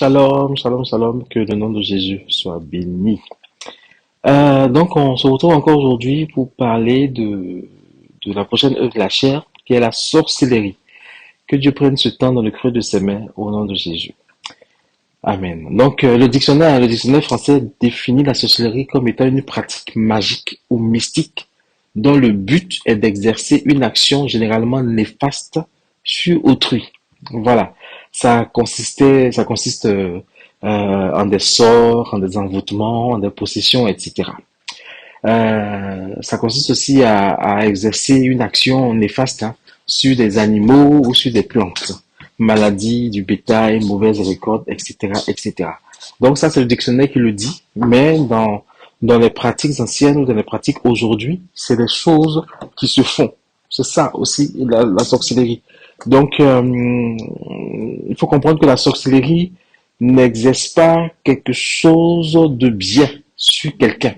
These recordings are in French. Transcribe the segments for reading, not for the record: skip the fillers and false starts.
Shalom, shalom, shalom, que le nom de Jésus soit béni. Donc, on se retrouve encore aujourd'hui pour parler de la prochaine œuvre de la chair, qui est la sorcellerie. Que Dieu prenne ce temps dans le creux de ses mains, au nom de Jésus. Amen. Donc, le dictionnaire français définit la sorcellerie comme étant une pratique magique ou mystique dont le but est d'exercer une action généralement néfaste sur autrui. Voilà. Ça consiste en des sorts, en des envoûtements, en des possessions, etc. Ça consiste aussi à exercer une action néfaste sur des animaux ou sur des plantes, maladies du bétail, mauvaises récoltes, etc., etc. Donc ça, c'est le dictionnaire qui le dit, mais dans les pratiques anciennes ou dans les pratiques aujourd'hui, c'est des choses qui se font. C'est ça aussi la sorcellerie. Donc, il faut comprendre que la sorcellerie n'exerce pas quelque chose de bien sur quelqu'un.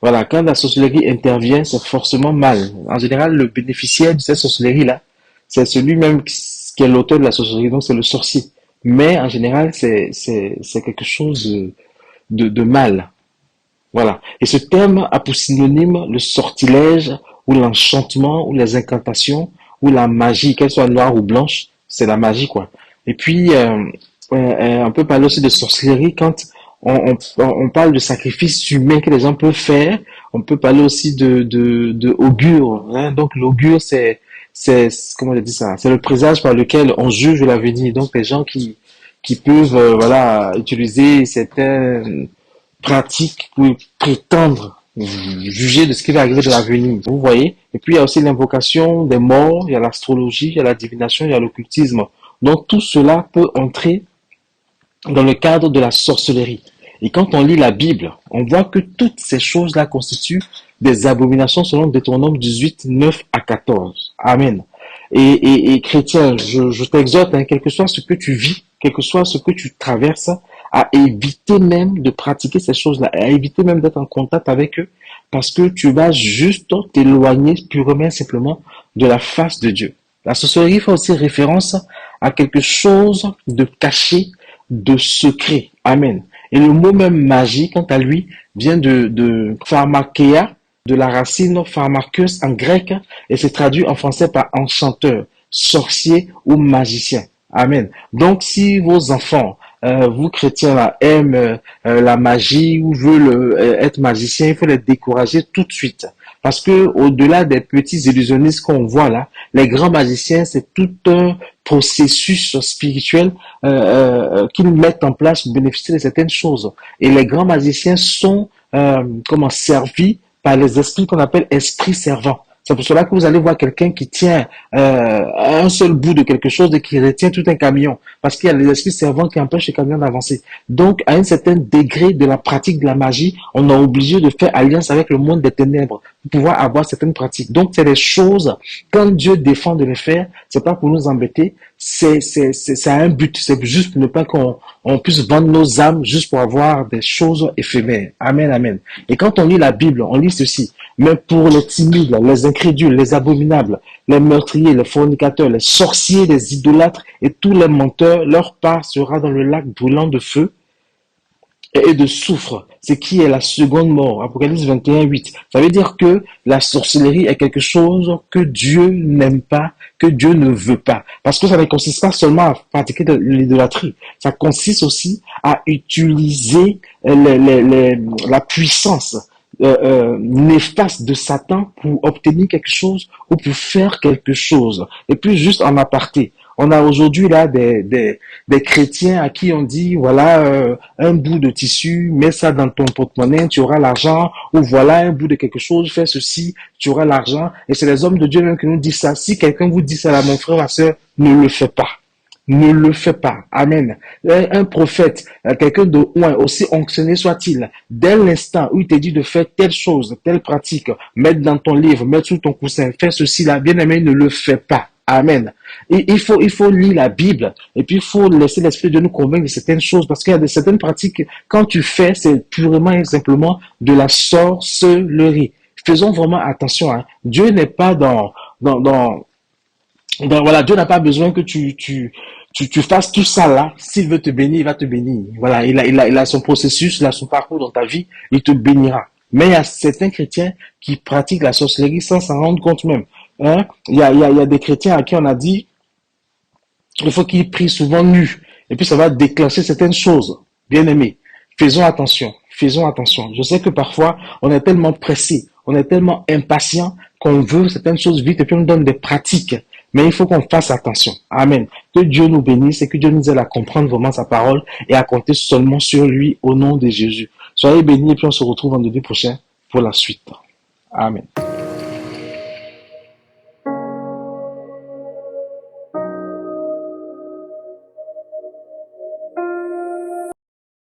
Voilà, quand la sorcellerie intervient, c'est forcément mal. En général, le bénéficiaire de cette sorcellerie-là, c'est celui même qui est l'auteur de la sorcellerie, donc c'est le sorcier. Mais en général, c'est quelque chose de mal. Voilà. Et ce terme a pour synonyme le sortilège ou l'enchantement ou les incantations ou la magie, qu'elle soit noire ou blanche, c'est la magie quoi. Et puis on peut parler aussi de sorcellerie quand on parle de sacrifices humains que les gens peuvent faire. On peut parler aussi de augure. Hein. Donc l'augure c'est comment je dis ça, c'est le présage par lequel on juge l'avenir. Donc les gens qui peuvent voilà utiliser certains pratique pour prétendre juger de ce qui va arriver de l'avenir. Vous voyez? Et puis il y a aussi l'invocation des morts, il y a l'astrologie, il y a la divination, il y a l'occultisme. Donc tout cela peut entrer dans le cadre de la sorcellerie. Et quand on lit la Bible, on voit que toutes ces choses-là constituent des abominations selon Deutéronome 18, 9 à 14. Amen. Et chrétien, je t'exhorte, hein, quel que soit ce que tu vis, quel que soit ce que tu traverses, à éviter même de pratiquer ces choses-là, à éviter même d'être en contact avec eux, parce que tu vas juste t'éloigner purement et simplement de la face de Dieu. La sorcellerie fait aussi référence à quelque chose de caché, de secret. Amen. Et le mot même magie, quant à lui, vient de pharmakeia, de la racine pharmakos en grec, et se traduit en français par enchanteur, sorcier ou magicien. Amen. Donc, si vos enfants, vous chrétiens là, aiment la magie ou veulent être magiciens, il faut les décourager tout de suite. Parce que au-delà des petits illusionnistes qu'on voit là, les grands magiciens, c'est tout un processus spirituel qu'ils mettent en place pour bénéficier de certaines choses. Et les grands magiciens sont comment servis par les esprits qu'on appelle esprits servants. C'est pour cela que vous allez voir quelqu'un qui tient un seul bout de quelque chose et qui retient tout un camion. Parce qu'il y a les esprits servants qui empêchent le camion d'avancer. Donc, à un certain degré de la pratique de la magie, on est obligé de faire alliance avec le monde des ténèbres pour pouvoir avoir certaines pratiques. Donc, c'est des choses, quand Dieu défend de les faire, c'est pas pour nous embêter, ça a un but. C'est juste pour ne pas qu'on puisse vendre nos âmes juste pour avoir des choses éphémères. Amen, amen. Et quand on lit la Bible, on lit ceci. Mais pour les timides, les incrédules, les abominables, les meurtriers, les fornicateurs, les sorciers, les idolâtres et tous les menteurs, leur part sera dans le lac brûlant de feu et de soufre, ce qui est la seconde mort. Apocalypse 21, 8. Ça veut dire que la sorcellerie est quelque chose que Dieu n'aime pas, que Dieu ne veut pas. Parce que ça ne consiste pas seulement à pratiquer de l'idolâtrie. Ça consiste aussi à utiliser la puissance néfaste de Satan pour obtenir quelque chose ou pour faire quelque chose. Et puis juste en aparté, on a aujourd'hui là des chrétiens à qui on dit voilà un bout de tissu, mets ça dans ton porte-monnaie, tu auras l'argent, ou voilà un bout de quelque chose, fais ceci, tu auras l'argent. Et c'est les hommes de Dieu même qui nous disent ça. Si quelqu'un vous dit ça là, mon frère, ma soeur, ne le fais pas. Ne le fais pas. Amen. Un prophète, quelqu'un de loin, aussi onctionné soit-il, dès l'instant où il te dit de faire telle chose, telle pratique, mettre dans ton livre, mettre sous ton coussin, faire ceci là, bien aimé, ne le fais pas. Amen. Et il faut lire la Bible et puis il faut laisser l'Esprit de nous convaincre de certaines choses parce qu'il y a certaines pratiques, quand tu fais, c'est purement et simplement de la sorcellerie. Faisons vraiment attention. Hein. Dieu n'est pas dans voilà, Dieu n'a pas besoin que tu tu fasses tout ça là, s'il veut te bénir, il va te bénir. Voilà, il a son processus, il a son parcours dans ta vie, il te bénira. Mais il y a certains chrétiens qui pratiquent la sorcellerie sans s'en rendre compte même. Hein? Il y a des chrétiens à qui on a dit, il faut qu'ils prient souvent nus. Et puis ça va déclencher certaines choses. Bien aimés, faisons attention. Faisons attention. Je sais que parfois, on est tellement pressé, on est tellement impatient qu'on veut certaines choses vite et puis on nous donne des pratiques. Mais il faut qu'on fasse attention. Amen. Que Dieu nous bénisse et que Dieu nous aide à comprendre vraiment sa parole et à compter seulement sur lui au nom de Jésus. Soyez bénis et puis on se retrouve vendredi prochain pour la suite. Amen.